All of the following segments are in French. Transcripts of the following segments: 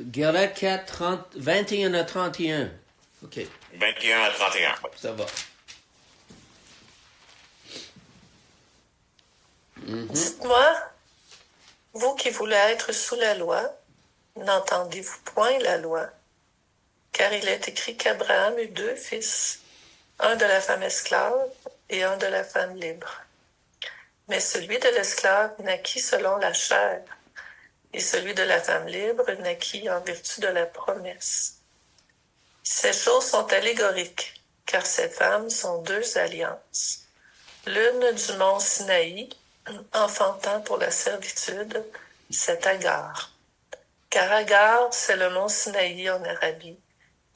Galate 4, 21 à 31. OK. 21 à 31. Oui. Ça va. Dites-moi, vous qui voulez être sous la loi, n'entendez-vous point la loi? Car il est écrit qu'Abraham eut 2 fils, un de la femme esclave et un de la femme libre. Mais celui de l'esclave naquit selon la chair, et celui de la femme libre naquit en vertu de la promesse. Ces choses sont allégoriques, car ces femmes sont 2 alliances. L'une du mont Sinaï, enfantant pour la servitude, c'est Agar. Car Agar, c'est le mont Sinaï en Arabie,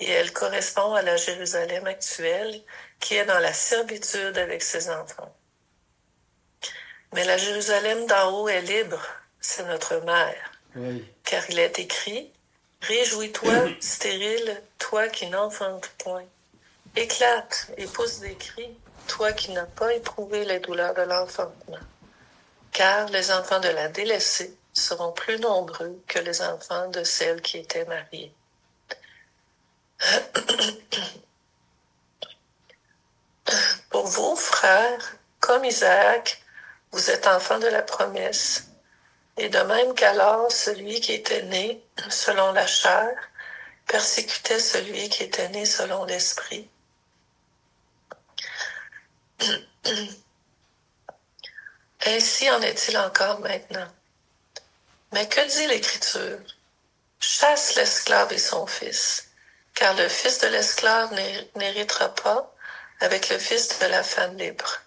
et elle correspond à la Jérusalem actuelle qui est dans la servitude avec ses enfants. Mais la Jérusalem d'en haut est libre, c'est notre mère. Oui. Car il est écrit, « Réjouis-toi, stérile, toi qui n'enfantes point. Éclate et pousse des cris, toi qui n'as pas éprouvé les douleurs de l'enfantement. Car les enfants de la délaissée seront plus nombreux que les enfants de celles qui étaient mariées. » Pour vous, frères, comme Isaac, vous êtes enfants de la promesse, et de même qu'alors celui qui était né selon la chair persécutait celui qui était né selon l'esprit. Ainsi en est-il encore maintenant. Mais que dit l'Écriture? Chasse l'esclave et son fils, car le fils de l'esclave n'héritera pas avec le fils de la femme libre.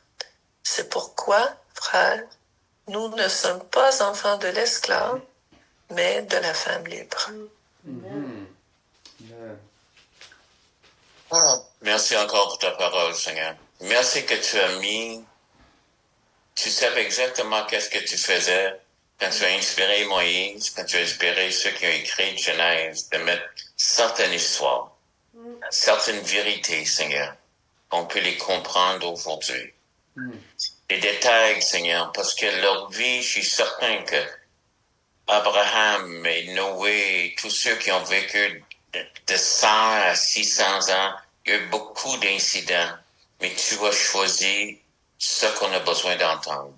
C'est pourquoi, frères, nous ne sommes pas enfants de l'esclave, mais de la femme libre. Merci encore pour ta parole, Seigneur. Merci que tu savais exactement qu'est-ce que tu faisais quand tu as inspiré Moïse, quand tu as inspiré ceux qui ont écrit Genèse, de mettre certaines histoires, certaines vérités, Seigneur, qu'on peut les comprendre aujourd'hui. Les détails, Seigneur, parce que leur vie, je suis certain que Abraham et Noé, tous ceux qui ont vécu de 100 à 600 ans, il y a eu beaucoup d'incidents, mais tu as choisi ce qu'on a besoin d'entendre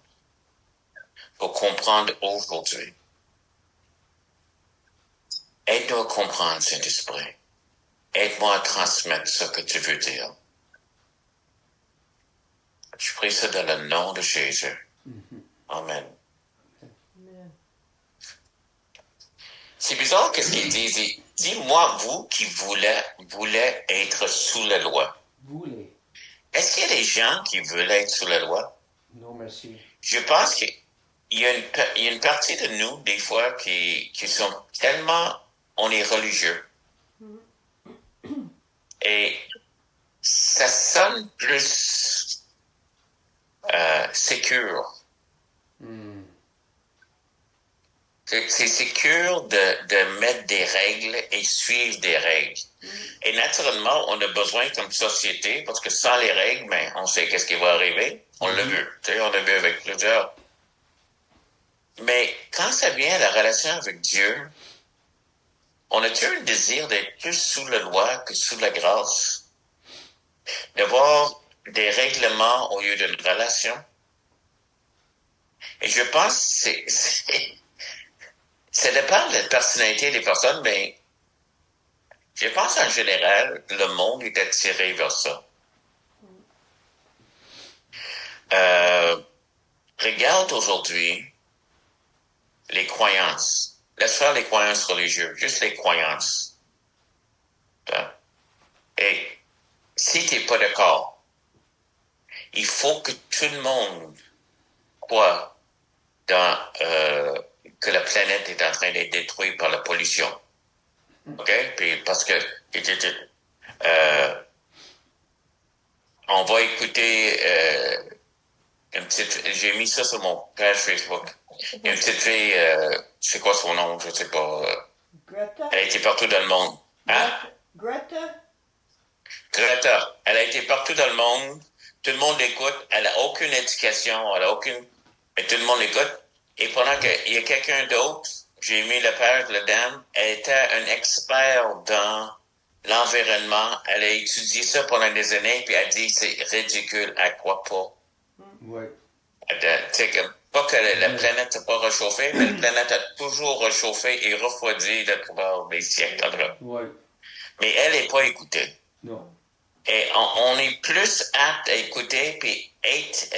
pour comprendre aujourd'hui. Aide-nous à comprendre, Saint-Esprit. Aide-moi à transmettre ce que tu veux dire. Je prie ça dans le nom de Jésus. Amen. C'est bizarre qu'est-ce qu'il dit. Dis-moi, vous qui voulez être sous la loi. Voulez. Est-ce qu'il y a des gens qui veulent être sous la loi? Non, merci. Je pense qu'il y a une partie de nous, des fois, qui sont tellement, on est religieux. Et ça sonne plus sécure. C'est sécure de mettre des règles et suivre des règles. Et naturellement, on a besoin comme société, parce que sans les règles, ben, on sait qu'est-ce qui va arriver. On l'a vu. Tu sais, on l'a vu avec plusieurs. Mais quand ça vient à la relation avec Dieu, on a toujours un désir d'être plus sous la loi que sous la grâce. D'avoir des règlements au lieu d'une relation. Et je pense que ça dépend de la personnalité des personnes, mais je pense en général, le monde est attiré vers ça. Regarde aujourd'hui les croyances. Laisse faire les croyances religieuses, juste les croyances. Et si tu n'es pas d'accord, il faut que tout le monde croit dans que la planète est en train d'être détruite par la pollution. OK? Puis parce que on va écouter j'ai mis ça sur mon page Facebook. Il y a une petite fille, c'est quoi son nom? Je sais pas. Greta? Elle a été partout dans le monde. Hein? Greta? Greta. Elle a été partout dans le monde. Tout le monde l'écoute. Elle a aucune éducation. Elle a aucune... Mais tout le monde l'écoute. Et pendant qu'il y a quelqu'un d'autre J'ai mis la page là-dedans. Elle était un expert dans l'environnement. Elle a étudié ça pendant des années, puis elle dit c'est ridicule, elle croit pas. Ouais. Tu sais, pas que la planète n'a pas réchauffé, mais la planète a toujours réchauffé et refroidi à travers des siècles. Ouais. Mais elle n'est pas écoutée. Non. Et on est plus apte à écouter puis être...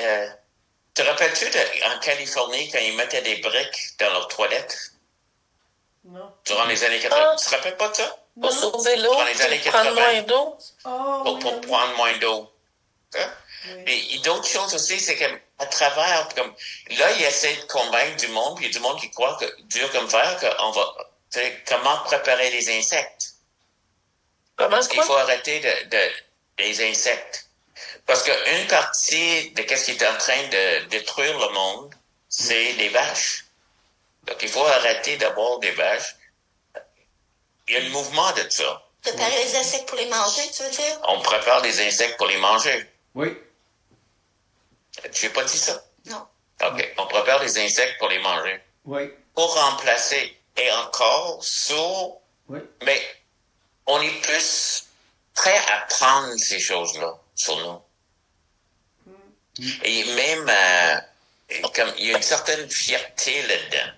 te rappelles-tu en Californie quand ils mettaient des briques dans leurs toilettes Non. durant les années 80? Tu te rappelles pas de ça? Pour sauver l'eau, Dans les années pour prendre 80. moins d'eau. Oh, Pour oui, prendre moins d'eau. Hein? oui. Et d'autres choses aussi, c'est qu'à travers, comme là, il essaie de convaincre du monde, puis il y a du monde qui croit que dur comme fer, qu'on va, tu sais, comment préparer les insectes. Comment Parce qu'il faut quoi? arrêter des insectes. Parce qu'une partie de ce qui est en train de détruire le monde, c'est les vaches. Donc, il faut arrêter d'avoir des vaches. Il y a le mouvement de ça. Préparer les insectes pour les manger, tu veux dire? On prépare des insectes pour les manger. Oui. Tu n'as pas dit ça? Non. OK. On prépare des insectes pour les manger. Oui. Pour remplacer. Et encore, Oui. mais on est plus prêt à prendre ces choses-là sur nous. Et même, comme il y a une certaine fierté là-dedans.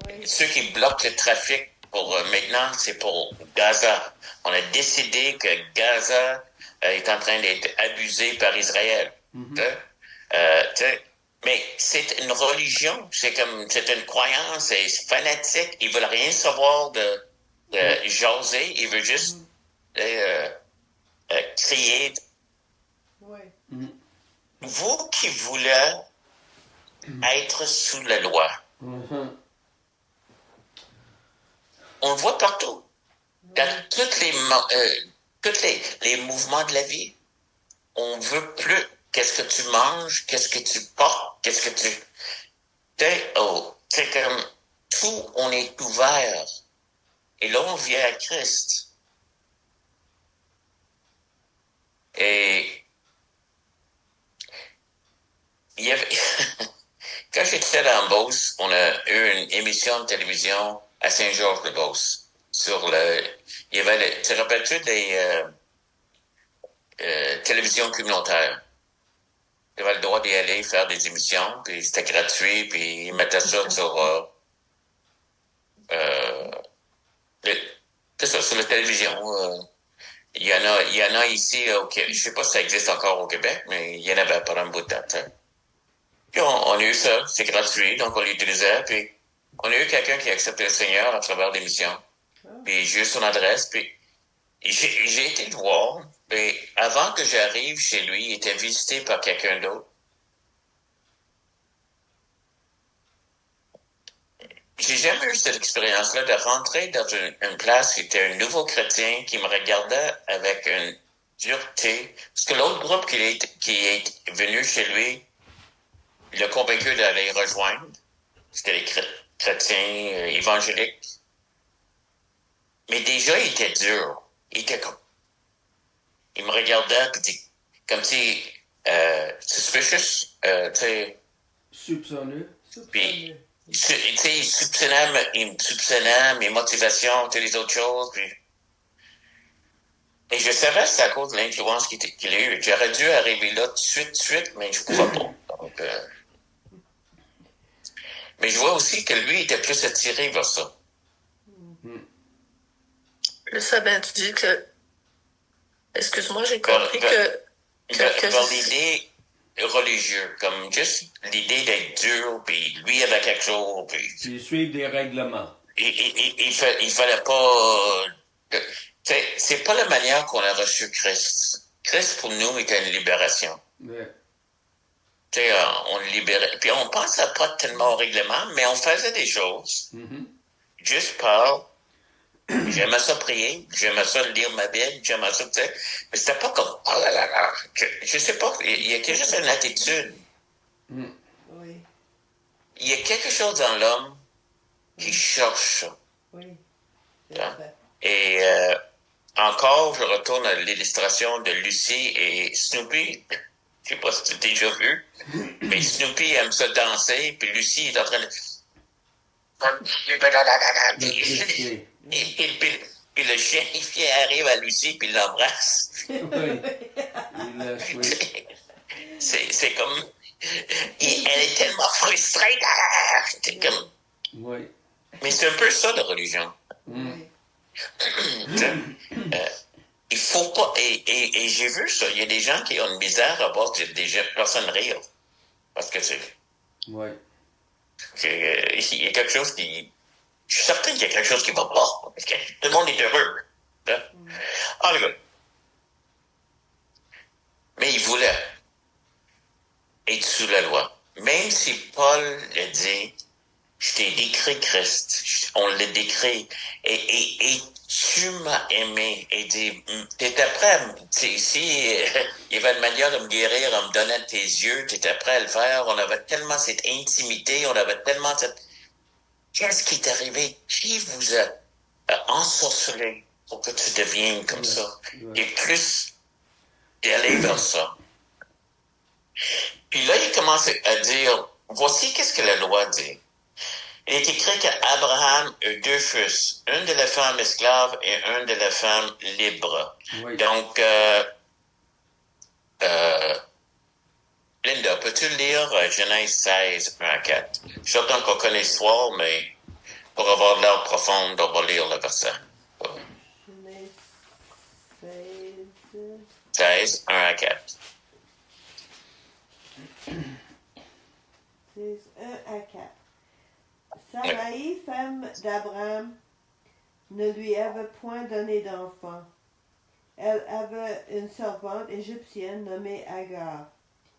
Oui. Ceux qui bloquent le trafic pour maintenant, c'est pour Gaza. On a décidé que Gaza est en train d'être abusé par Israël. Tu sais, mais c'est une religion, c'est une croyance, c'est fanatique. Ils veulent rien savoir de jaser, ils veulent juste crier. Oui. Vous qui voulez être sous la loi, Mhm. on le voit partout. Dans tous les mouvements de la vie, on veut plus qu'est-ce que tu manges, qu'est-ce que tu portes, qu'est-ce que tu... C'est comme tout, on est ouvert. Et là, on vient à Christ. Et il y avait... Quand j'étais dans Beauce, on a eu une émission de télévision à Saint-Georges-de-Beauce. Il y avait, tu te rappelles-tu des télévisions communautaires? Il avait le droit d'y aller faire des émissions, puis c'était gratuit, puis ils mettaient ça sur sur la télévision. Il y en a ici au Québec. Je sais pas si ça existe encore au Québec, mais il y en avait pendant un bout de temps. Puis on a eu ça, c'est gratuit, donc on l'utilisait, puis on a eu quelqu'un qui a accepté le Seigneur à travers l'émission. Puis j'ai eu son adresse, puis j'ai été le voir, mais avant que j'arrive chez lui, il était visité par quelqu'un d'autre. J'ai jamais eu cette expérience-là de rentrer dans une place qui était un nouveau chrétien qui me regardait avec une dureté. Parce que l'autre groupe qui est venu chez lui, il l'a convaincu d'aller rejoindre. C'était les chrétiens évangéliques. Mais déjà, il était dur. Il était comme... Il me regardait, puis comme si... suspicious, tu sais... Soupçonneux. Puis... Tu sais, il me soupçonnait mes motivations, toutes les autres choses, puis... Et je savais que c'était à cause de l'influence qu'il a eue. J'aurais dû arriver là tout de suite, mais je ne pouvais pas. Donc, mais je vois aussi que lui était plus attiré vers ça. Le sabbat, tu dis que... Excuse-moi, j'ai compris que Vers l'idée religieuse, comme juste l'idée d'être dur, puis lui avec quelque chose, puis... Puis suivre des règlements. Il fallait pas... Tu sais, c'est pas la manière qu'on a reçu Christ. Christ, pour nous, était une libération. Ouais. Tu sais, on le libérait. Puis on pensait pas tellement au règlement, mais on faisait des choses. Juste par... J'aimais ça prier, j'aimais ça lire ma Bible, j'aimais ça, tu sais. Mais c'était pas comme, oh là là là, je sais pas, il y a juste une attitude. Oui. Il y a quelque chose dans l'homme qui cherche ça. Oui. Hein? Et encore, je retourne à l'illustration de Lucie et Snoopy. Je sais pas si tu as déjà vu, mais Snoopy aime ça danser, puis Lucie est en train de... L'électricité. Puis le chien, il arrive à Lucie, puis il l'embrasse. Oui. Il laisse, oui. C'est comme... elle est tellement frustrée. C'est comme... Oui. Mais c'est un peu ça, la religion. Oui. Il faut pas... Et j'ai vu ça. Il y a des gens qui ont une misère à voir des personnes rire. Parce que c'est... Oui. Il y a quelque chose qui... Je suis certain qu'il y a quelque chose qui va pas. Parce que tout le monde est heureux. Hein? Ah, le gars. Mais il voulait être sous la loi. Même si Paul le dit, je t'ai décrit Christ, on l'a décrit, et tu m'as aimé, et dit, t'étais prêt, si il y avait une manière de me guérir en me donnant tes yeux, t'étais prêt à le faire, on avait tellement cette intimité, on avait tellement cette... Qu'est-ce qui est arrivé? Qui vous a ensorcelé pour que tu deviennes comme ça? Et plus d'aller vers ça. Puis là, il commence à dire, voici qu'est-ce que la loi dit. Il est écrit qu'Abraham a deux fils, un de la femme esclave et un de la femme libre. Oui. Donc, Linda, peux-tu lire Genèse 16, 1 à 4? Je suis certain qu'on connaît l'histoire, mais pour avoir de l'air profonde, on va lire le verset. Genèse 16. 16, 1 à 4. 16, 1 à 4. Sarai, femme d'Abraham, ne lui avait point donné d'enfant. Elle avait une servante égyptienne nommée Agar.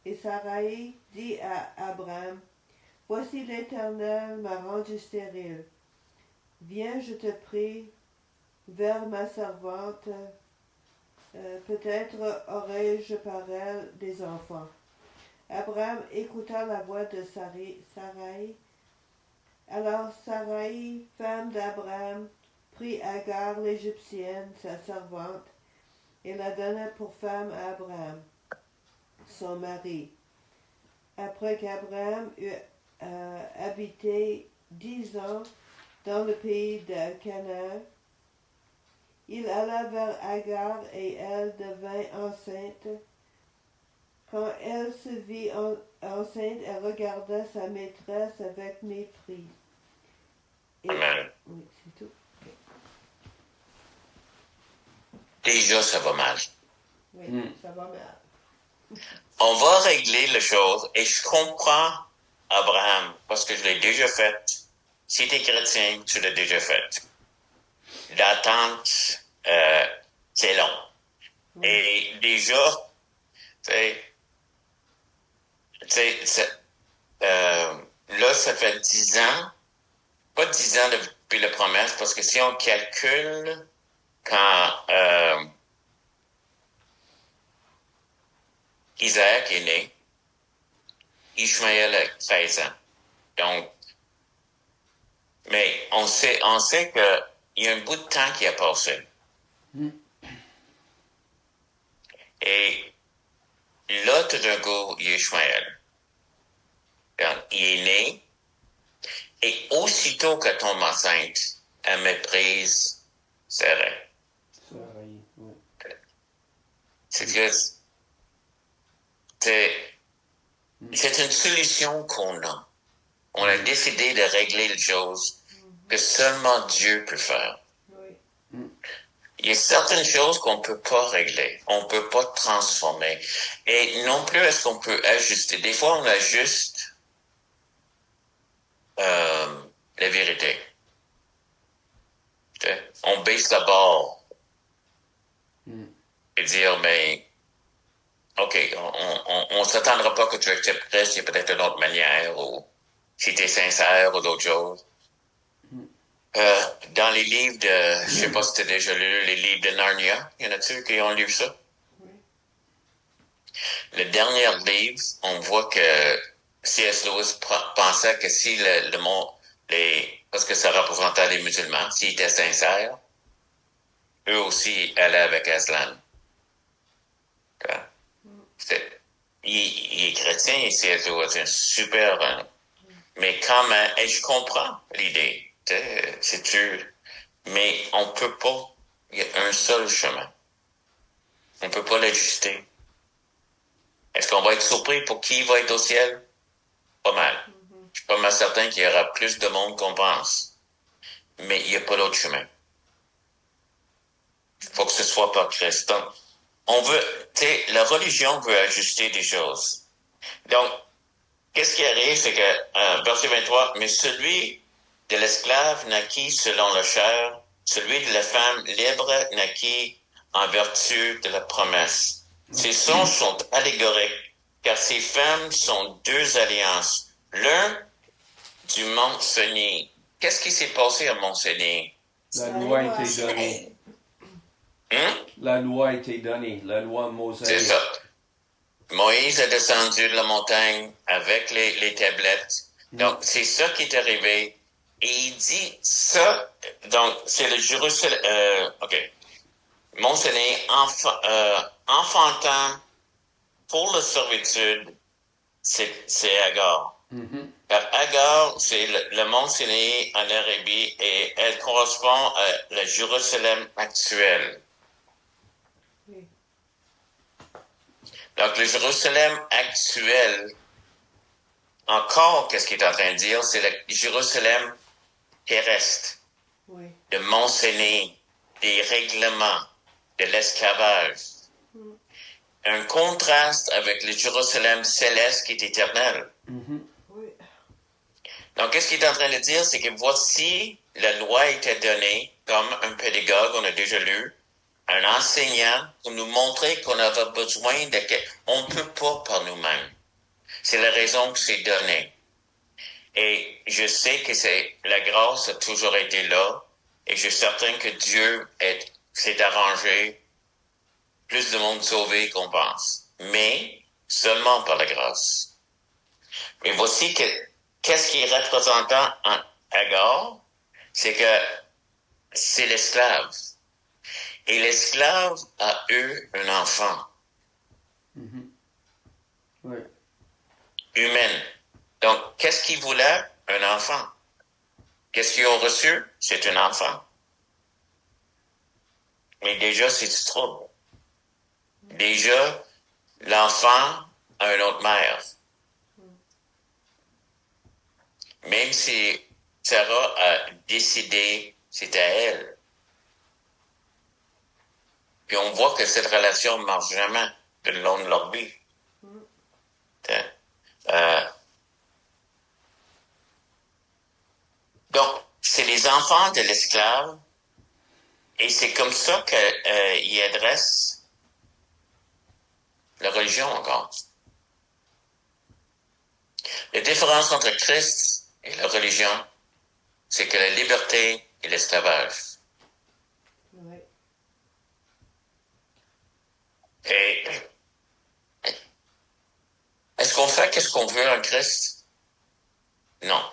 Et Sarai dit à Abraham, « Voici l'Éternel m'a rendu stérile. Viens, je te prie, vers ma servante. Peut-être aurai-je par elle des enfants. » Abraham écouta la voix de Sarai. Alors Sarai, femme d'Abraham, prit Agar l'Égyptienne, sa servante, et la donna pour femme à Abraham, son mari. Après qu'Abraham eut habité 10 ans dans le pays de Canaan, il alla vers Agar et elle devint enceinte. Quand elle se vit enceinte, elle regarda sa maîtresse avec mépris. Amen. Oui, c'est tout. Okay. Déjà, ça va mal. Oui, ça va mal. On va régler les choses et je comprends Abraham parce que je l'ai déjà fait. Si tu es chrétien, tu l'as déjà fait. L'attente, c'est long. Et déjà, là, ça fait 10 ans, pas 10 ans depuis la promesse, parce que si on calcule quand Isaac est né, Ishmaël a 13 ans. Donc, mais on sait que il y a un bout de temps qui a passé. Et là, tout d'un coup, il y a Ishmaël. Donc, il est né, et aussitôt qu'elle tombe enceinte, elle méprise Sarah. Sarai, oui. C'est que c'est une solution qu'on a. On a décidé de régler les choses que seulement Dieu peut faire. Oui. Il y a certaines choses qu'on ne peut pas régler, on ne peut pas transformer. Et non plus est-ce qu'on peut ajuster. Des fois, on ajuste la vérité. On baisse la barre et dire, mais OK, on s'attendra pas que tu acceptes Christ, il y a peut-être une autre manière, ou si tu es sincère, ou d'autres choses. Dans les livres de, je sais pas si tu as déjà lu les livres de Narnia, y en a-tu qui ont lu ça? Oui. Le dernier livre, on voit que C.S. Lewis pensait que si le monde, parce que ça représentait les musulmans, s'ils étaient sincères, eux aussi allaient avec Aslan. Il est chrétien et C.S. Lewis, c'est un super Mais quand même, et je comprends l'idée, c'est sûr, mais on peut pas, il y a un seul chemin. On peut pas l'ajuster. Est-ce qu'on va être surpris pour qui va être au ciel? Pas mal. Je suis pas mal certain qu'il y aura plus de monde qu'on pense. Mais il n'y a pas d'autre chemin. Il faut que ce soit par Christ. Donc, on veut, la religion veut ajuster des choses. Donc, qu'est-ce qui arrive, c'est que, verset 23, mais celui de l'esclave naquit selon la chair, celui de la femme libre naquit en vertu de la promesse. Ces songes sont allégoriques, car ces femmes sont deux alliances. L'un du Mont Seigneur. Qu'est-ce qui s'est passé à Mont Seigneur? La loi a été donnée. La loi a été donnée, la loi mosaïque. C'est ça. Moïse est descendu de la montagne avec les tablettes. Donc, c'est ça qui est arrivé. Et il dit ça, donc, c'est le Jérusalem, OK. Mont Seigneur, enfantant pour la servitude, c'est Agar. Car Agar, c'est le Mont Sinaï en Arabie et elle correspond à la Jérusalem actuelle. Oui. Donc, le Jérusalem actuel, encore, qu'est-ce qu'il est en train de dire? C'est le Jérusalem terrestre, Oui. de Mont Sinaï, des règlements, de l'esclavage. Un contraste avec le Jérusalem céleste qui est éternel. Oui. Donc, qu'est-ce qu'il est en train de dire? C'est que voici, la loi était donnée comme un pédagogue, on a déjà lu, un enseignant pour nous montrer qu'on avait besoin de... On ne peut pas par nous-mêmes. C'est la raison que c'est donné. Et je sais que la grâce a toujours été là, et je suis certain que Dieu s'est arrangé plus de monde sauvé qu'on pense. Mais seulement par la grâce. Mais voici qu'est-ce qui est représentant en Agar? C'est que c'est l'esclave. Et l'esclave a eu un enfant. Oui. Humaine. Donc, qu'est-ce qu'il voulait? Un enfant. Qu'est-ce qu'ils ont reçu? C'est un enfant. Mais déjà, c'est du trouble. Déjà, l'enfant a une autre mère. Même si Sarah a décidé, c'est à elle. Puis on voit que cette relation ne marche jamais tout le long de leur vie. Donc, c'est les enfants de l'esclave, et c'est comme ça qu'il adresse la religion encore. La différence entre Christ et la religion, c'est que la liberté et l'esclavage. Oui. Et est-ce qu'on fait qu'est-ce qu'on veut en Christ? Non.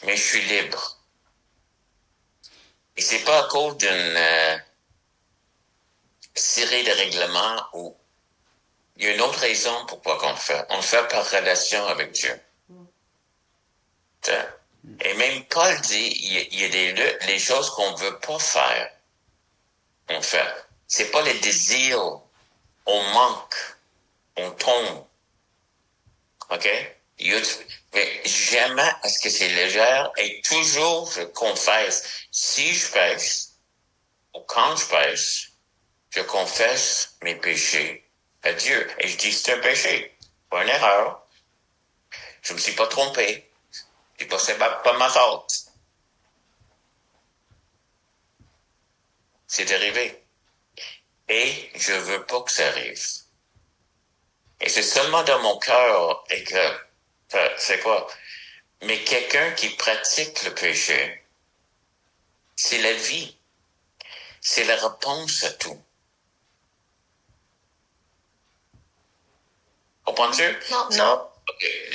Mais je suis libre. Et c'est pas à cause d'une série de règlements où il y a une autre raison pourquoi qu'on le fait. On le fait par relation avec Dieu. Et même Paul dit, il y a des choses qu'on ne veut pas faire. On fait. C'est pas les désirs. On manque. On tombe. OK? Mais jamais est-ce que c'est légère et toujours je confesse. Si je pêche, ou quand je pêche, je confesse mes péchés à Dieu. Et je dis, c'est un péché, pas une erreur. Je me suis pas trompé. C'est pas ma faute. C'est arrivé. Et je veux pas que ça arrive. Et c'est seulement dans mon cœur et que, c'est quoi? Mais quelqu'un qui pratique le péché, c'est la vie. C'est la réponse à tout. Comprends-tu? Non.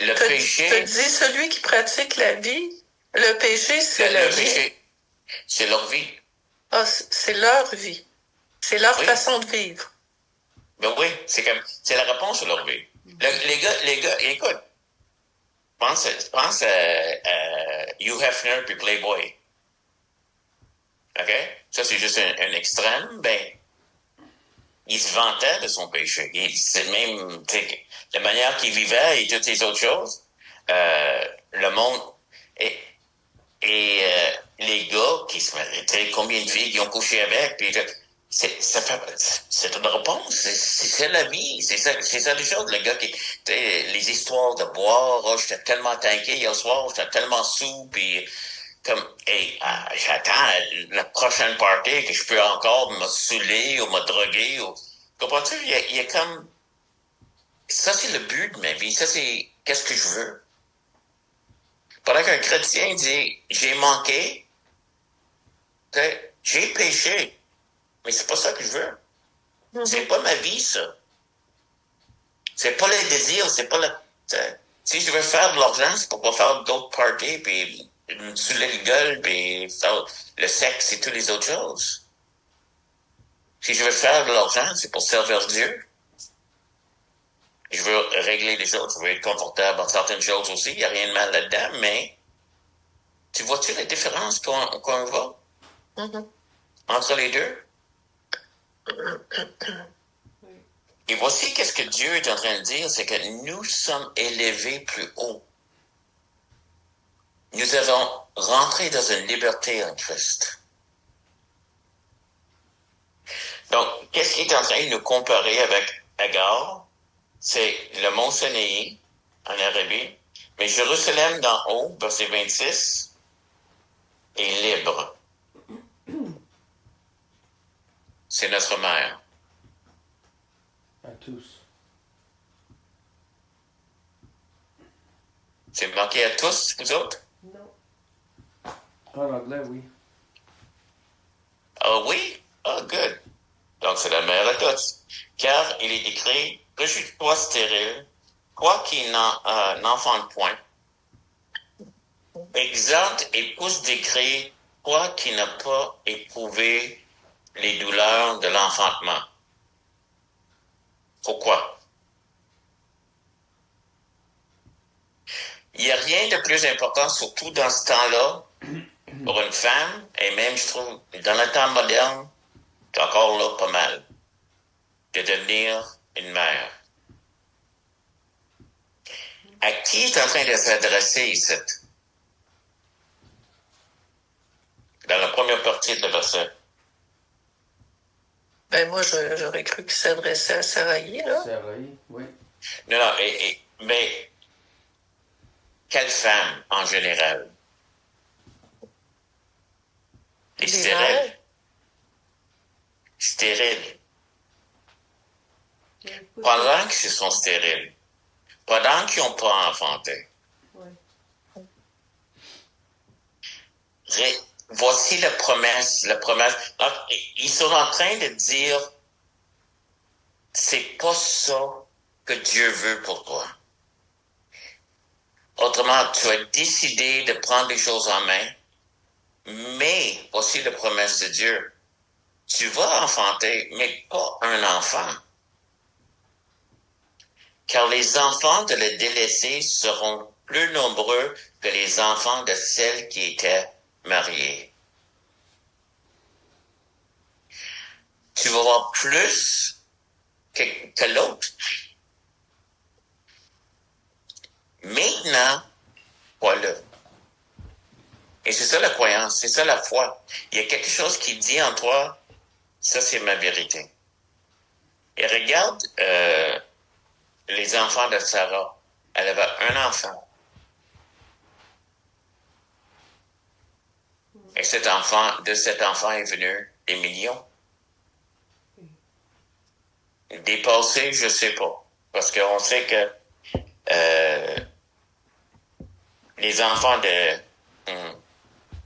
Le péché... Tu dis celui qui pratique la vie, le péché, c'est la vie. Péché, c'est leur vie. Ah, c'est leur vie. C'est leur façon de vivre. Ben oui, c'est la réponse à leur vie. Les gars, écoute, pense à Hugh Hefner puis Playboy. OK? Ça, c'est juste un extrême. Ben, il se vantait de son péché. C'est même la manière qu'il vivait et toutes ces autres choses. Le monde... Et les gars qui se méritaient, combien de filles qui ont couché avec, puis c'est une réponse, c'est la vie, c'est ça les choses, le gars qui, les histoires de boire, oh, j'étais tellement tanké hier soir, j'étais tellement sous, puis comme, j'attends la prochaine party que je peux encore me saouler ou me droguer, ou, comprends-tu, il y a comme, ça c'est le but de ma vie, ça c'est, qu'est-ce que je veux? Pendant qu'un chrétien dit, j'ai manqué, j'ai péché, mais c'est pas ça que je veux. C'est pas ma vie, ça. C'est pas le désir, c'est pas le... Si je veux faire de l'argent, c'est pour pas faire d'autres parties, puis me saouler le gueule, puis faire le sexe et toutes les autres choses. Si je veux faire de l'argent, c'est pour servir Dieu. Je veux régler les choses, je veux être confortable dans certaines choses aussi, il n'y a rien de mal là-dedans, mais tu vois-tu la différence qu'on voit entre les deux? Et voici qu'est-ce que Dieu est en train de dire, c'est que nous sommes élevés plus haut. Nous avons rentré dans une liberté en Christ. Donc, qu'est-ce qui est en train de nous comparer avec Agar? C'est le mont Sinaï, en Arabie, mais Jérusalem d'en haut, verset 26, est libre. C'est notre mère. À tous. C'est marqué à tous, vous autres? Non. En anglais, oui. Ah oui? Ah, good. Donc, c'est la mère à tous. Car il est écrit, réjouis-toi stérile, toi qui n'enfantes point. Exhorte et pousse des cris, toi qui n'as pas éprouvé les douleurs de l'enfantement. Pourquoi? Il n'y a rien de plus important, surtout dans ce temps-là, pour une femme, et même, je trouve, dans le temps moderne, c'est encore là pas mal, de devenir une mère. À qui est en train de s'adresser ici? Dans la première partie de verset. Ben moi, j'aurais cru qu'il s'adressait à Saraï, là. Saraï, oui. Non, mais quelle femme en général? Les stériles. Stériles. Pendant qu'ils sont stériles. Pendant qu'ils n'ont pas enfanté. Oui. Voici la promesse. Donc, ils sont en train de dire, c'est pas ça que Dieu veut pour toi. Autrement, tu as décidé de prendre les choses en main, mais voici la promesse de Dieu. Tu vas enfanter, mais pas un enfant. Car les enfants de la délaissée seront plus nombreux que les enfants de celles qui étaient mariées. Tu vas avoir plus que l'autre. Maintenant, voilà. Et c'est ça la croyance, c'est ça la foi. Il y a quelque chose qui dit en toi, ça c'est ma vérité. Et regarde les enfants de Sarah. Elle avait un enfant. Et de cet enfant est venu des millions. Dépassé, je sais pas. Parce qu'on sait que les enfants de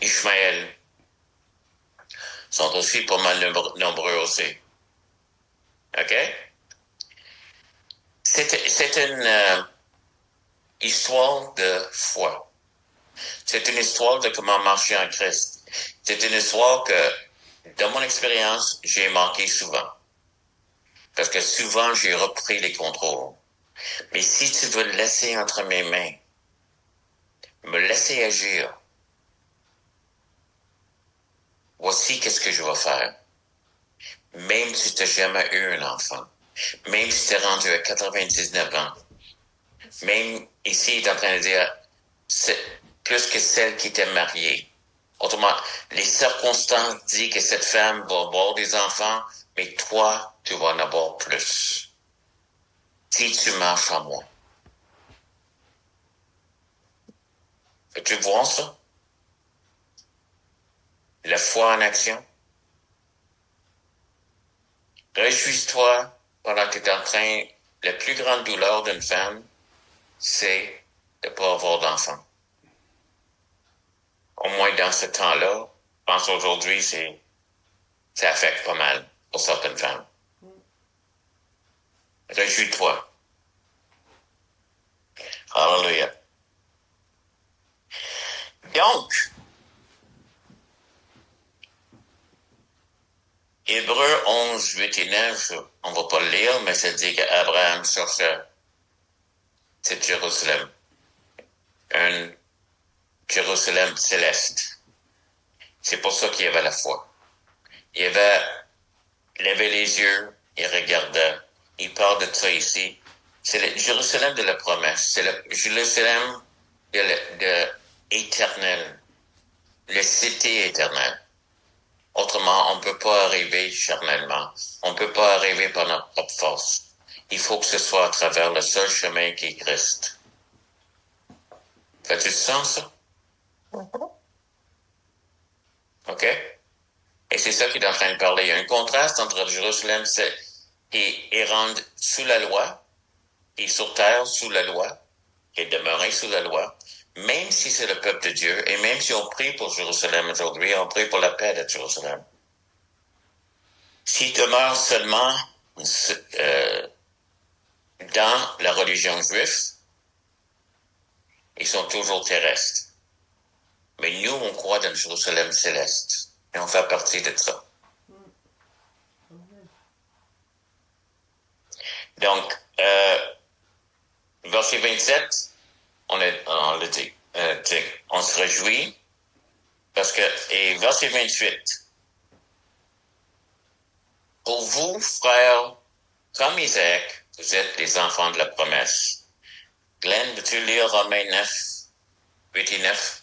Ishmaël sont aussi pas mal nombreux aussi. OK? C'est une histoire de foi. C'est une histoire de comment marcher en Christ. C'est une histoire que, dans mon expérience, j'ai manqué souvent. Parce que souvent, j'ai repris les contrôles. Mais si tu veux le laisser entre mes mains, me laisser agir. Voici qu'est-ce que je vais faire. Même si tu n'as jamais eu un enfant, même si tu es rendu à 99 ans, même ici, il est en train de dire, c'est plus que celle qui était mariée. Autrement, les circonstances disent que cette femme va avoir des enfants, mais toi, tu vas en avoir plus. Si tu marches en moi. Tu vois ça? La foi en action. Réjouis-toi pendant que tu es en train, la plus grande douleur d'une femme, c'est de ne pas avoir d'enfant. Au moins dans ce temps-là, je pense aujourd'hui, ça affecte pas mal pour certaines femmes. Réjouis-toi. Hallelujah. Donc, Hébreux 11, 8 et 9, on ne va pas le lire, mais ça dit qu'Abraham cherchait cette Jérusalem. Un Jérusalem céleste. C'est pour ça qu'il y avait la foi. Il levait les yeux, il regardait. Il parle de ça ici. C'est le Jérusalem de la promesse. C'est le Jérusalem de éternel. La cité éternelle. Autrement, on ne peut pas arriver charnellement. On ne peut pas arriver par notre propre force. Il faut que ce soit à travers le seul chemin qui est Christ. Fais-tu du sens, ça? OK? Et c'est ça qu'il est en train de parler. Il y a un contraste entre Jérusalem qui est rendu sous la loi, qui est sur terre sous la loi, qui est demeuré sous la loi, même si c'est le peuple de Dieu, et même si on prie pour Jérusalem aujourd'hui, on prie pour la paix de Jérusalem. S'ils demeurent seulement dans la religion juive, ils sont toujours terrestres. Mais nous, on croit dans le Jérusalem céleste. Et on fait partie de ça. Donc, verset 27, on l'a dit. On se réjouit parce que, et verset 28, pour vous, frères, comme Isaac, vous êtes les enfants de la promesse. Glenn, veux-tu lire Romains 9, 8 et 9?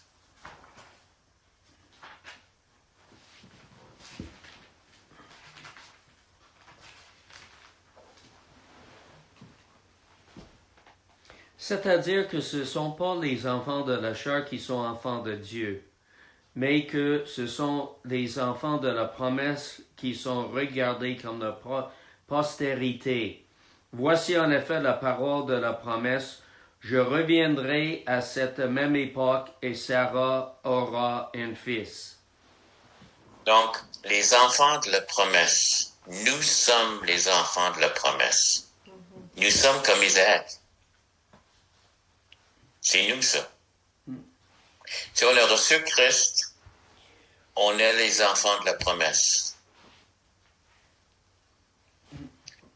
C'est-à-dire que ce ne sont pas les enfants de la chair qui sont enfants de Dieu, mais que ce sont les enfants de la promesse qui sont regardés comme la postérité. Voici en effet la parole de la promesse. Je reviendrai à cette même époque et Sarah aura un fils. Donc, les enfants de la promesse, nous sommes les enfants de la promesse. Nous sommes comme Isaac. C'est nous, ça. Si on a reçu Christ, on est les enfants de la promesse.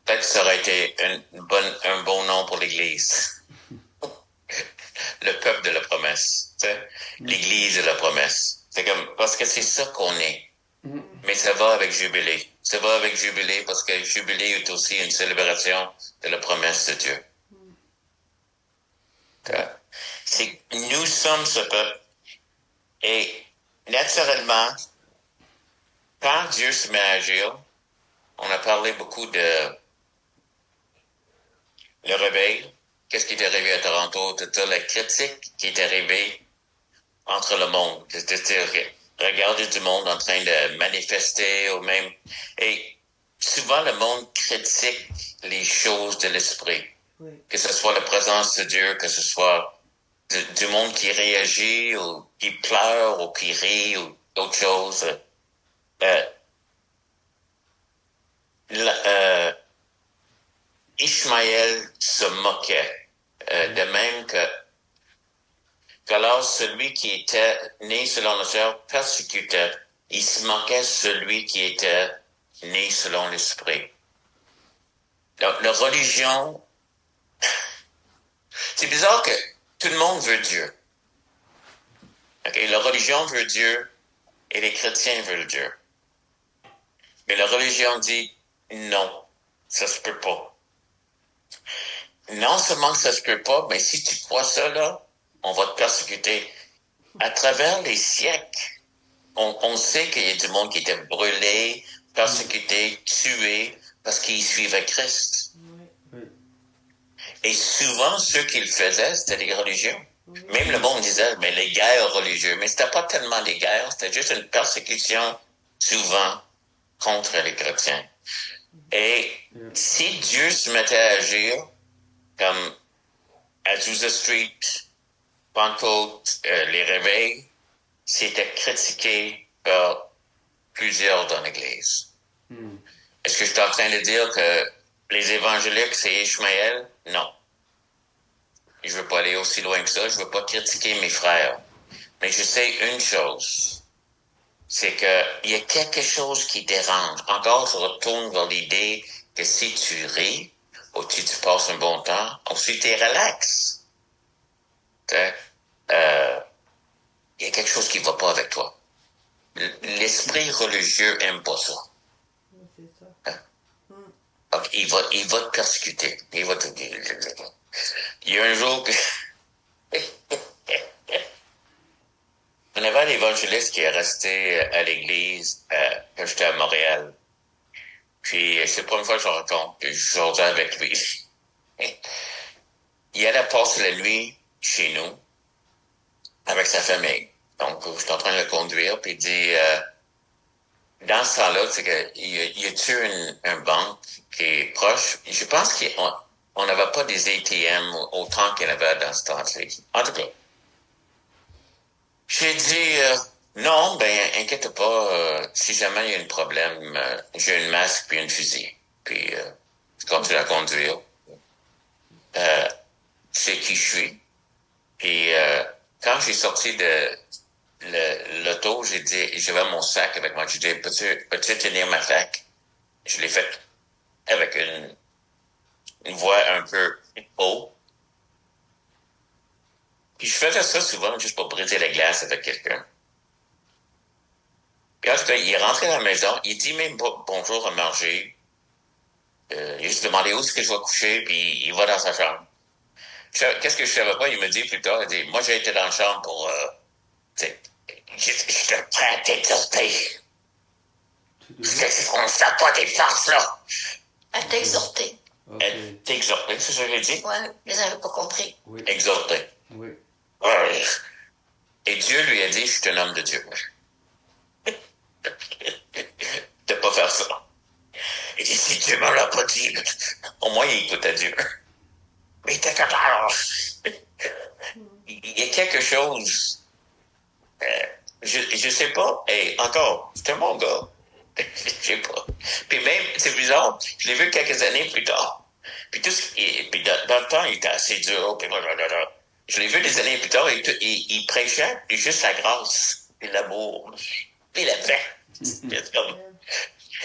Peut-être que ça aurait été un bon nom pour l'Église. Le peuple de la promesse. Tu sais? L'Église de la promesse. C'est comme, parce que c'est ça qu'on est. Mais ça va avec Jubilé. Ça va avec Jubilé parce que Jubilé est aussi une célébration de la promesse de Dieu. Nous sommes ce peuple. Et naturellement, quand Dieu se met à agir, on a parlé beaucoup de le réveil, qu'est-ce qui est arrivé à Toronto, toute la critique qui est arrivée entre le monde. C'est-à-dire, regarder du monde en train de manifester ou même... Et souvent, le monde critique les choses de l'esprit. Oui. Que ce soit la présence de Dieu, que ce soit du monde qui réagit ou qui pleure ou qui rit ou d'autres choses. Ishmaël se moquait, de même qu'alors celui qui était né selon la chair persécutait, il se moquait celui qui était né selon l'esprit. Donc, la religion, c'est bizarre que tout le monde veut Dieu. religion veut Dieu et les chrétiens veulent Dieu. Mais la religion dit non, ça se peut pas. Non seulement que ça se peut pas, mais si tu crois ça, là, on va te persécuter. À travers les siècles, on sait qu'il y a du monde qui était brûlé, persécuté, tué, parce qu'ils suivaient Christ. Oui. Et souvent, ceux qui le faisaient, c'était les religions. Même le monde disait, mais les guerres religieuses. Mais c'était pas tellement des guerres, c'était juste une persécution, souvent, contre les chrétiens. Et si Dieu se mettait à agir, comme Azusa Street, Pentecôte, les réveils, c'était critiqué par plusieurs dans l'Église. Est-ce que je suis en train de dire que les évangéliques, c'est Ishmaël? Non. Je veux pas aller aussi loin que ça. Je veux pas critiquer mes frères. Mais je sais une chose. C'est que il y a quelque chose qui dérange. Encore, je retourne vers l'idée que si tu ris, ou si tu passes un bon temps, ou si tu es relax, il y a quelque chose qui va pas avec toi. L'esprit religieux aime pas ça. C'est ça. Donc, il va te persécuter. Il va te... Il y a un jour que... On avait un évangéliste qui est resté à l'église quand j'étais à Montréal. Puis, c'est la première fois que je le rencontre, puis je jasais avec lui. Il allait passer la nuit chez nous avec sa famille. Donc, je suis en train de le conduire, puis il dit... dans ce temps-là, c'est que il y a-tu une banque qui est proche? Je pense qu'on n'avait pas des ATM autant qu'il y en avait dans ce temps-ci. En tout cas, j'ai dit non, ben inquiète pas, si jamais il y a un problème, j'ai un masque puis une fusil. Puis je continue à conduire. Je sais qui je suis. Puis quand j'ai sorti de l'auto, j'ai dit, j'avais mon sac avec moi. J'ai dit, peux-tu tenir ma sac? Je l'ai fait avec une voix un peu haut. Puis je faisais ça souvent juste pour briser la glace avec quelqu'un. Puis en tout cas, il est rentré dans la maison, il dit même bonjour à Margie. Il a juste demandé où est-ce que je vais coucher, puis il va dans sa chambre. Qu'est-ce que je savais pas? Il me dit plus tard, il dit, moi j'ai été dans la chambre pour, je te prêt à t'exhorter. On ne fait pas des farces, là. À t'exhorter. Okay. T'exhorter, c'est ce que j'ai dit? Ouais, je n'avais pas compris. Oui. Exhorter. Oui. Ouais. Et Dieu lui a dit, je suis un homme de Dieu. De pas faire ça. Il dit, si Dieu me l'a pas dit, au moins il écoute à Dieu. Mais t'es capable. Il y a quelque chose. Je sais pas. Et encore, c'est un bon gars. Je sais pas. Puis même, c'est bizarre, je l'ai vu quelques années plus tard. Puis puis dans le temps, il était assez dur. Puis je l'ai vu des années plus tard, il prêchait juste la grâce, puis l'amour, puis la paix.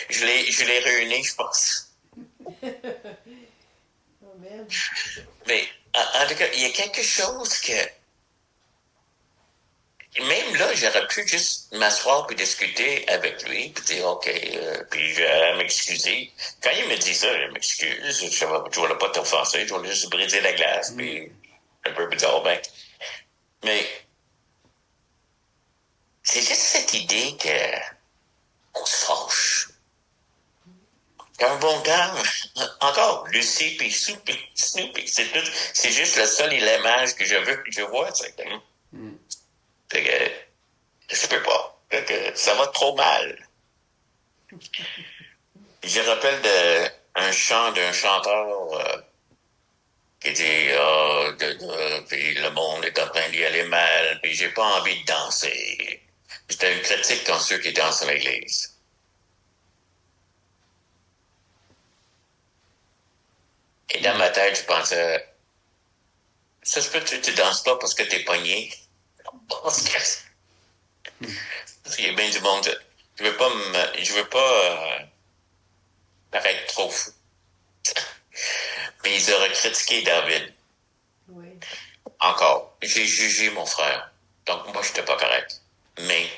Je l'ai réuni, je pense. Amen. Mais en tout cas, il y a quelque chose que même là, j'aurais pu juste m'asseoir puis discuter avec lui, puis dire OK, puis je vais m'excuser. Quand il me dit ça, je m'excuse, je voulais pas t'offenser, je voulais juste briser la glace, puis un peu bizarre, ben. Mais c'est juste cette idée que on se fâche. Un bon temps, encore, Lucie puis Snoopy, c'est juste le seul élément que je vois, c'est que je peux pas. Ça va trop mal. Je rappelle un chant d'un chanteur qui dit puis le monde est en train d'y aller mal, puis j'ai pas envie de danser. C'était une critique contre ceux qui dansent à l'église. Et dans ma tête, je pensais, ça se peut-tu, tu danses pas parce que t'es pogné? Parce qu'il y a bien du monde. Je veux pas paraître trop fou. Mais ils auraient critiqué David. Oui. Encore. J'ai jugé mon frère. Donc moi, j'étais pas correct. mais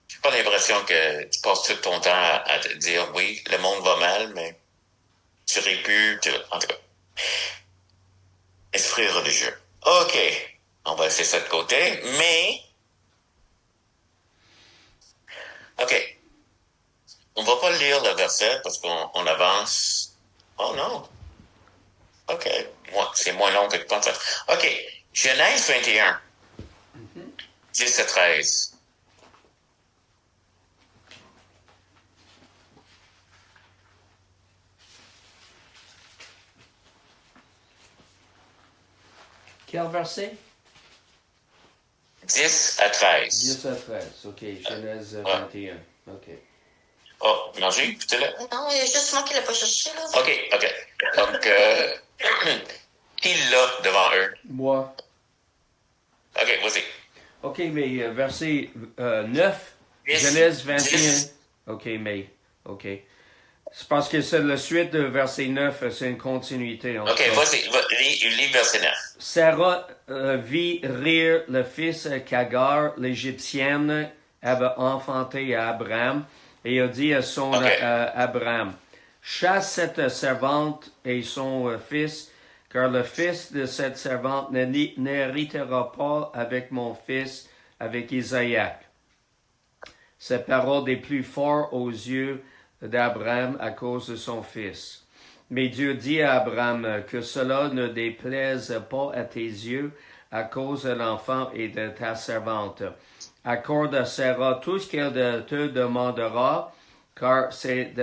j'ai pas l'impression que tu passes tout ton temps à te dire, oui, le monde va mal, mais tu aurais pu, en tout cas, esprit religieux. OK, on va laisser ça de côté, mais, OK, on va pas lire le verset parce qu'on avance. Oh non. OK, c'est moins long que je pensais. OK, Genèse 21, 10 à 13. Quel verset? 10 à 13. 10 à 13. OK. Genèse 21. OK. Oh, Margie, tu es là? Non, il y a juste moi qui l'ai pas cherché, là. OK. Donc, qui l'a devant eux? Moi. OK, vas-y. OK, mais verset 9. 10, Genèse 21. 10. OK, mais. OK. C'est parce que c'est la suite de verset 9, c'est une continuité. OK, vas-y, lis verset 9. Sarah vit rire le fils qu'Agar, l'Égyptienne, avait enfanté à Abraham, et a dit à son Abraham, chasse cette servante et son fils, car le fils de cette servante n'héritera pas avec mon fils, avec Isaac. Cette parole est plus forte aux yeux d'Abraham à cause de son fils. Mais Dieu dit à Abraham que cela ne déplaise pas à tes yeux à cause de l'enfant et de ta servante. Accorde à Sarah tout ce qu'elle te demandera, car c'est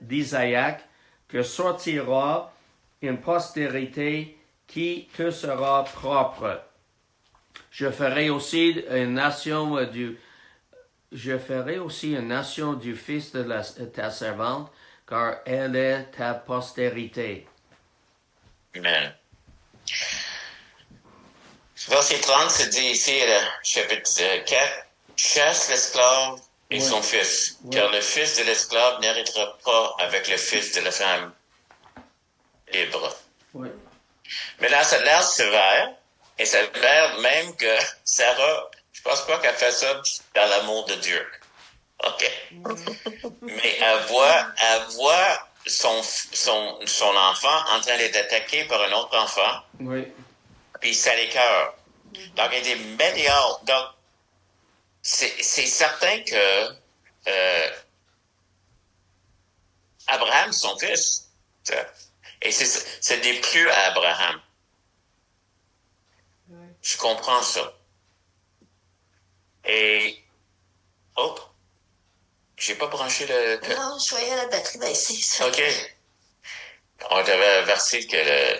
d'Isaac que sortira une postérité qui te sera propre. Je ferai aussi une nation du fils de ta servante, car elle est ta postérité. Amen. Verset 30 se dit ici, chapitre 4, chasse l'esclave et son fils, car le fils de l'esclave n'héritera pas avec le fils de la femme libre. Oui. Mais là, ça a l'air sévère, et ça a l'air même que Sarah, je pense pas qu'elle fait ça dans l'amour de Dieu. OK. Mais elle voit son enfant en train d'être attaqué par un autre enfant. Oui. Puis ça l'écœure. Donc, il est médiocre. Donc, c'est certain que Abraham, son fils, et c'est déplu à Abraham. Oui. Je comprends ça. Et, j'ai pas branché le... Non, je voyais la batterie baisser. Ça. OK. On avait versé que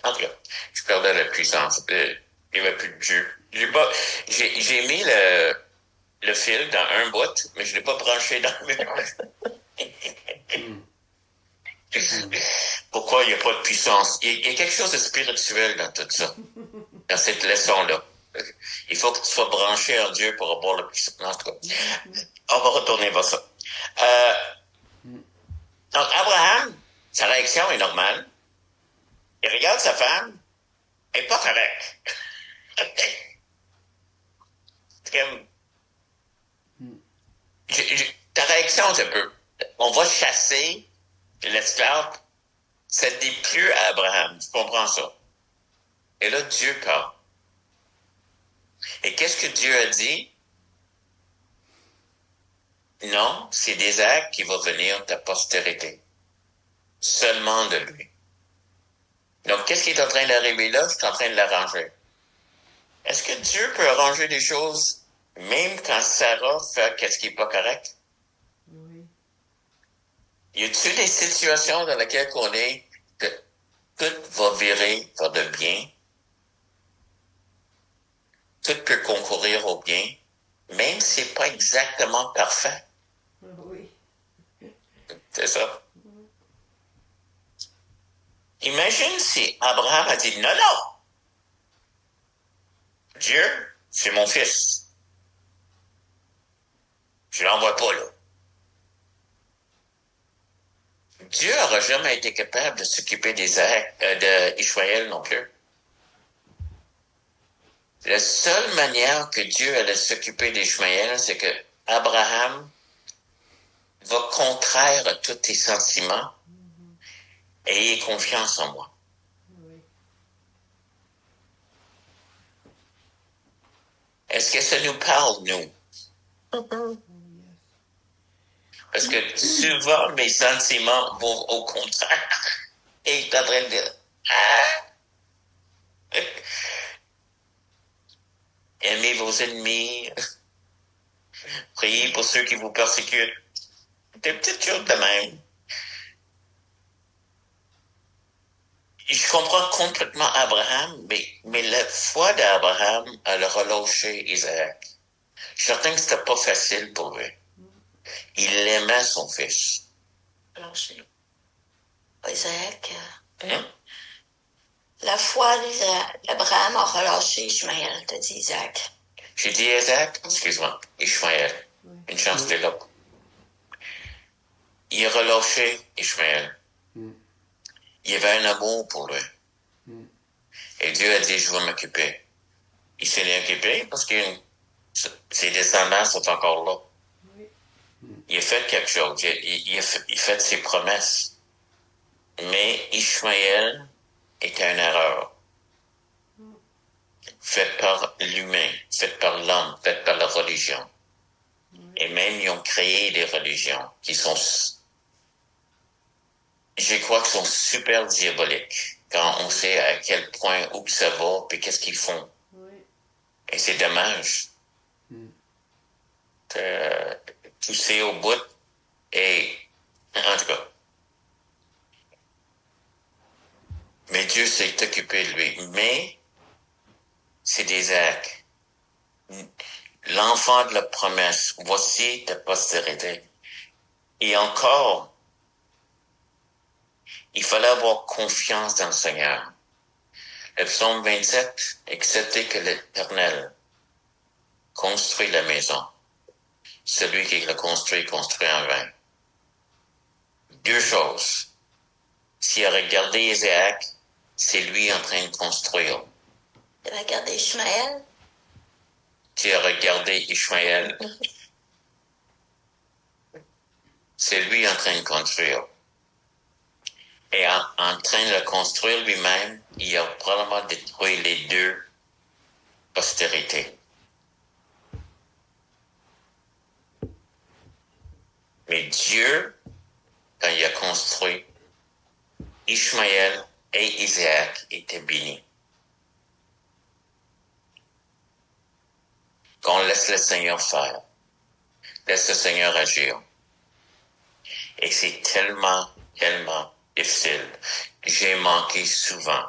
en tout cas, je perdais la puissance. Il n'y avait plus de jus. J'ai mis le fil dans un bout, mais je ne l'ai pas branché dans le mur. Pourquoi il n'y a pas de puissance? Il y a quelque chose de spirituel dans tout ça, dans cette leçon-là. Il faut que tu sois branché en Dieu pour avoir la puissance. En tout cas, on va retourner vers ça. Donc, Abraham, sa réaction est normale. Il regarde sa femme, elle n'est pas correcte. C'est comme... ta réaction, c'est un peu... On va chasser l'esclave. Ça ne dit plus à Abraham. Tu comprends ça? Et là, Dieu parle. Et qu'est-ce que Dieu a dit? Non, c'est d'Isaac qui va venir ta postérité. Seulement de lui. Donc, qu'est-ce qui est en train d'arriver là? C'est en train de l'arranger. Est-ce que Dieu peut arranger des choses même quand Sarah fait qu'est-ce qui n'est pas correct? Oui. Y a-t-il des situations dans lesquelles on est que tout va virer vers le bien? Tout peut concourir au bien, même si c'est pas exactement parfait. Oui. C'est ça. Imagine si Abraham a dit non. Dieu, c'est mon fils. Je l'envoie pas là. Dieu n'aura jamais été capable de s'occuper d'Israël non plus. La seule manière que Dieu allait s'occuper d'Ishmaël, c'est que Abraham va contraire à tous tes sentiments et ayez confiance en moi. Oui. Est-ce que ça nous parle, nous? Oh, yes. Parce que souvent, mes sentiments vont au contraire. Et je suis en train de dire, ah! Aimez vos ennemis. Priez pour ceux qui vous persécutent. Des petites choses de même. Je comprends complètement Abraham, mais la foi d'Abraham a le relâché Isaac. Je suis certain que c'était pas facile pour lui. Il aimait son fils. Relâché. Isaac. Hein? La foi d'Abraham a relâché Ishmaël, t'as dit Isaac. J'ai dit Isaac, excuse-moi, Ishmaël. Oui. Une chance de là. Il a relâché Ishmaël. Il y avait un amour pour lui. Et Dieu a dit, je vais m'occuper. Il s'est occupé parce que ses descendants sont encore là. Oui. Il a fait quelque chose. Il a fait ses promesses. Mais Ishmaël était une erreur. Faite par l'humain, faite par l'homme, faite par la religion. Et même, ils ont créé des religions qui sont, je crois, qui sont super diaboliques. Quand on sait à quel point, où ça va, puis qu'est-ce qu'ils font. Oui. Et c'est dommage. Tousser au bout. Et, en tout cas. Mais Dieu s'est occupé de lui. Mais, c'est des actes. L'enfant de la promesse, voici ta postérité. Et encore, il fallait avoir confiance dans le Seigneur. Le psaume 27, acceptez que l'Éternel construit la maison. Celui qui l'a construit en vain. Deux choses. S'il a regardé Isaac, c'est lui en train de construire. Il a regardé Ishmaël. S'il a regardé Ishmaël, c'est lui en train de construire. Et en train de le construire lui-même, il a probablement détruit les deux postérités. Mais Dieu, quand il a construit, Ishmaël et Isaac étaient bénis. Qu'on laisse le Seigneur faire. Laisse le Seigneur agir. Et c'est tellement difficile. J'ai manqué souvent.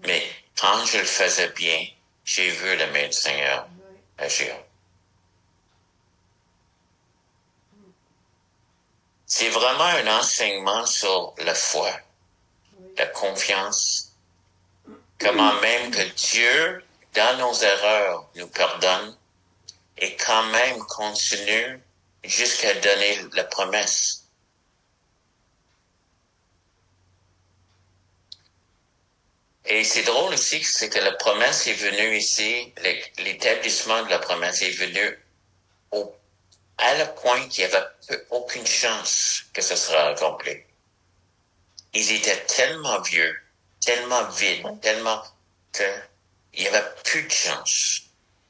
Mais quand je le faisais bien, j'ai vu la main du Seigneur agir. C'est vraiment un enseignement sur la foi, la confiance. Comment même que Dieu, dans nos erreurs, nous pardonne et quand même continue jusqu'à donner la promesse. Et c'est drôle aussi, c'est que la promesse est venue ici, l'établissement de la promesse est venu à le point qu'il n'y avait aucune chance que ce sera accompli. Ils étaient tellement vieux, tellement vides, tellement qu'il n'y avait plus de chance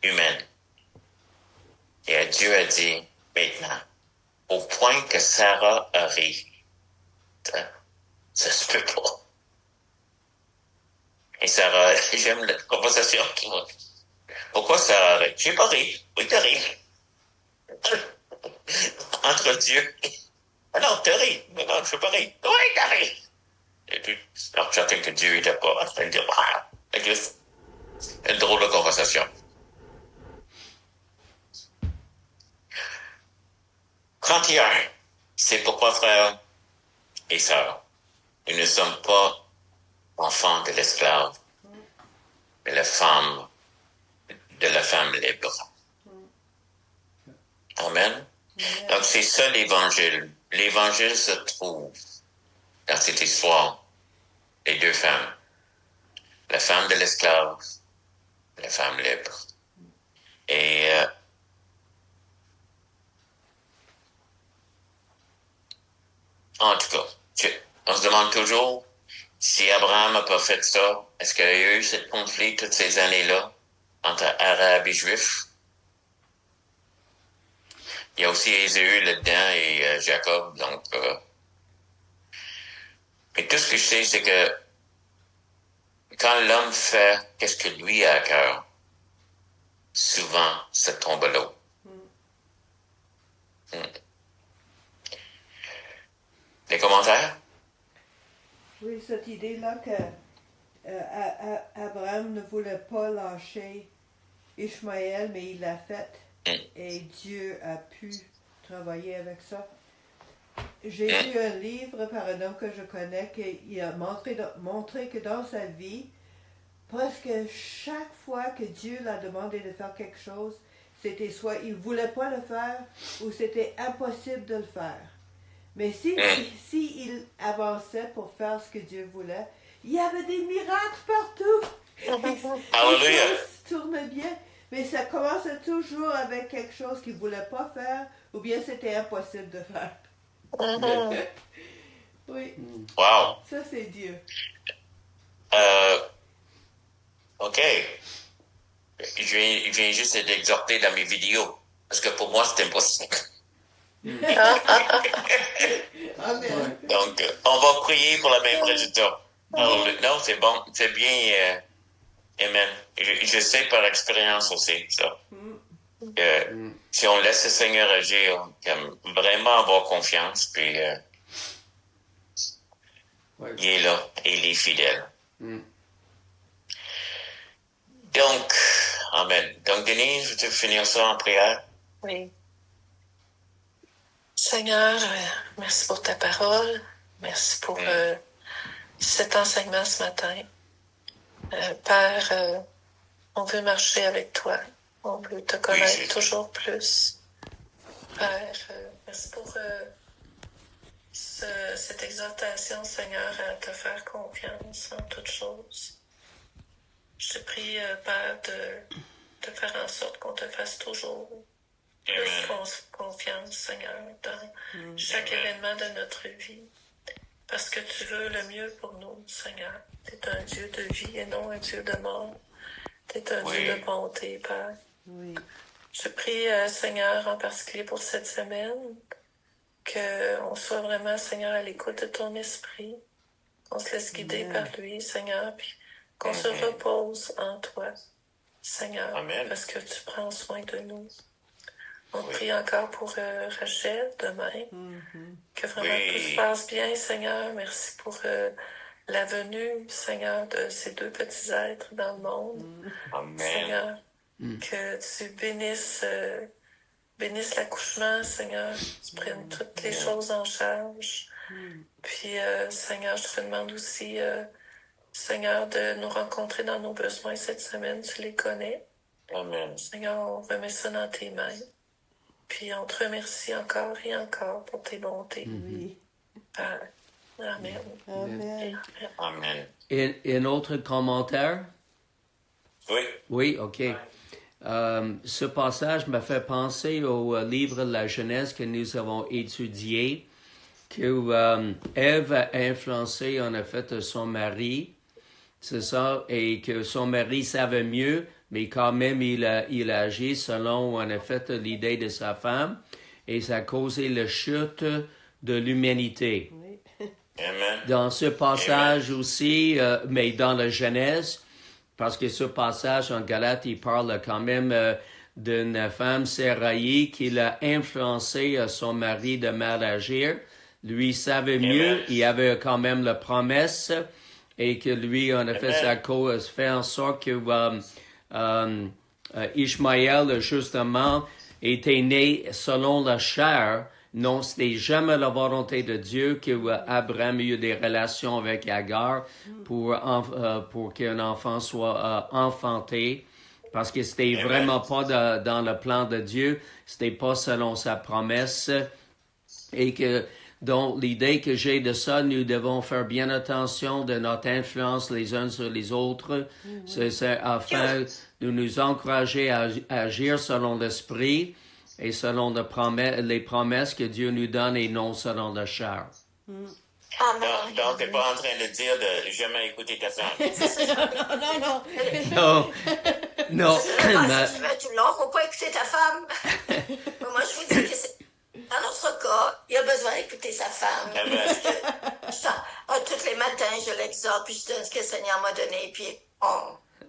humaine. Et Dieu a dit, maintenant, au point que Sarah a ri, ça se peut pas. Et Sarah, j'aime la conversation. Pourquoi Sarah rit? J'ai pas ri. Oui, t'as ri. Entre Dieu. Ah non, t'as ri. Non, je peux pas rire. Oui, t'as ri. Et puis, alors, j'attends que Dieu n'était pas en train de dire, ah, une drôle de conversation. C'est pourquoi, frères et sœurs, nous ne sommes pas enfants de l'esclave, mais la femme libre. Amen. Donc, c'est ça l'Évangile. L'Évangile se trouve dans cette histoire des deux femmes. La femme de l'esclave, la femme libre. Et en tout cas, on se demande toujours si Abraham n'a pas fait ça, est-ce qu'il y a eu ce conflit toutes ces années-là entre Arabes et Juifs? Il y a aussi Ésaü là-dedans et Jacob, donc... mais tout ce que je sais, c'est que quand l'homme fait qu'est-ce que lui a à cœur, souvent, ça tombe à l'eau. Des commentaires? Oui, cette idée-là que Abraham ne voulait pas lâcher Ishmaël, mais il l'a fait. Et Dieu a pu travailler avec ça. J'ai lu un livre par un homme que je connais qui a montré que dans sa vie, presque chaque fois que Dieu l'a demandé de faire quelque chose, c'était soit il ne voulait pas le faire ou c'était impossible de le faire. Mais si il avançait pour faire ce que Dieu voulait, il y avait des miracles partout. Les choses tournaient bien. Mais ça commençait toujours avec quelque chose qu'il ne voulait pas faire ou bien c'était impossible de faire. Oui. Wow. Ça, c'est Dieu. OK. Je viens juste d'exhorter dans mes vidéos. Parce que pour moi, c'est impossible. Amen. Donc, on va prier pour le même résultat. Alors, non, c'est bon. C'est bien. Amen. Je sais par expérience aussi, ça. Si on laisse le Seigneur agir, comme vraiment avoir confiance, puis il est là et il est fidèle. Donc, amen. Donc, Denise, veux-tu finir ça en prière? Oui. Seigneur, merci pour ta parole. Merci pour cet enseignement ce matin. Père, on veut marcher avec toi. On veut te connaître toujours plus. Père, merci pour cette exhortation, Seigneur, à te faire confiance en toutes choses. Je te prie, Père, de faire en sorte qu'on te fasse toujours plus confiance, Seigneur, dans chaque événement de notre vie. Parce que tu veux le mieux pour nous, Seigneur. Tu es un Dieu de vie et non un Dieu de mort. Tu es un Dieu de bonté, Père. Oui. Je prie, Seigneur, en particulier pour cette semaine, qu'on soit vraiment, Seigneur, à l'écoute de ton esprit, qu'on se laisse guider par lui, Seigneur, puis qu'on se repose en toi, Seigneur, parce que tu prends soin de nous. On prie encore pour Rachel demain, que vraiment tout se passe bien, Seigneur. Merci pour la venue, Seigneur, de ces deux petits êtres dans le monde. Seigneur, que tu bénisses l'accouchement, Seigneur. Tu prennes toutes les choses en charge. Puis, Seigneur, je te demande aussi, Seigneur, de nous rencontrer dans nos besoins cette semaine. Tu les connais. Amen. Seigneur, on remet ça dans tes mains. Puis on te remercie encore et encore pour tes bontés. Oui. Amen. Amen. Amen. Et un autre commentaire? Oui. Oui, OK. Ce passage m'a fait penser au livre de la Genèse que nous avons étudié, que Ève a influencé en effet son mari, c'est ça, et que son mari savait mieux, mais quand même il a agi selon en effet l'idée de sa femme, et ça a causé la chute de l'humanité. Oui. Amen. Dans ce passage aussi, mais dans la Genèse, parce que ce passage en Galates, il parle quand même d'une femme, Séraï, qui l'a influencé son mari de mal agir. Lui savait mieux, il avait quand même la promesse, et que lui, en effet, ça cause fait en sorte que Ishmaël, justement, était né selon la chair. Non, c'était jamais la volonté de Dieu que Abraham ait eu des relations avec Agar pour qu'un enfant soit enfanté, parce que c'était vraiment pas dans le plan de Dieu, c'était pas selon sa promesse, et que Donc, l'idée que j'ai de ça, nous devons faire bien attention de notre influence les uns sur les autres. C'est afin de nous encourager à agir selon l'esprit et selon les promesses que Dieu nous donne et non selon la chair. Amen. Donc, t'es pas en train de dire de jamais écouter ta femme. Non. Non, non, mais- Si tu veux, tu l'as, faut pas écouter ta femme. Mais moi, je vous dis que dans notre cas, il a besoin d'écouter sa femme. Amen. Tous les matins, je l'exhorte, puis je donne ce que le Seigneur m'a donné, puis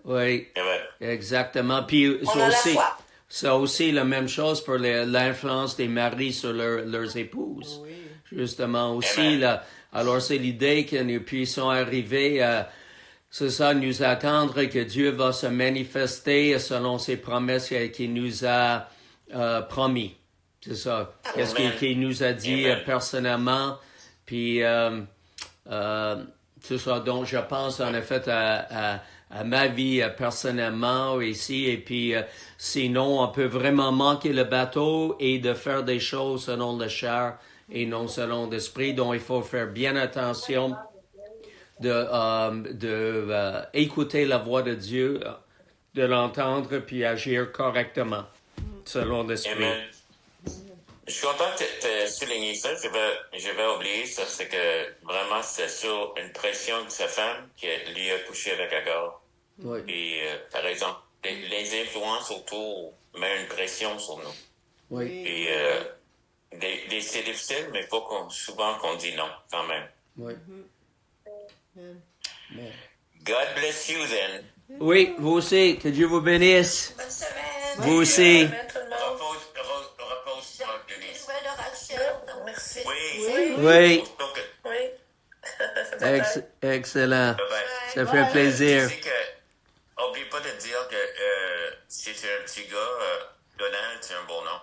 oui, Amen. exactement. Puis on a la foi. c'est aussi la même chose pour l'influence des maris sur leurs épouses. Oui. Justement aussi, Amen. là, alors c'est l'idée que nous puissions arriver à, c'est ça, nous attendre que Dieu va se manifester selon ses promesses qu'il nous a promis. C'est ça. Qu'est-ce qu'il nous a dit Amen. personnellement. Puis, c'est ça. Donc, je pense en effet à ma vie personnellement ici. Et puis, sinon, on peut vraiment manquer le bateau et de faire des choses selon le chair et non selon l'esprit. Donc, il faut faire bien attention de écouter la voix de Dieu, de l'entendre, puis agir correctement selon l'esprit. Amen. Je suis content que tu aies souligné ça. Je vais oublier ça. C'est que vraiment, c'est sur une pression de sa femme qui lui a couché avec Agar. Oui. Et par exemple, les influences autour mettent une pression sur nous. Oui. Et c'est difficile, mais il faut souvent qu'on dit non quand même. Oui. God bless you then. Oui, vous aussi. Que Dieu vous bénisse. Bonne semaine. Vous aussi. Amen, tout le monde. Repose-toi, Des Denise. nouvelles de Rachel. Merci. Oui. Oui. Donc, Oui. Excellent. bye-bye. Ça fait plaisir. Tu sais que, oublie pas de dire que si tu es un petit gars, Donald, c'est un bon nom.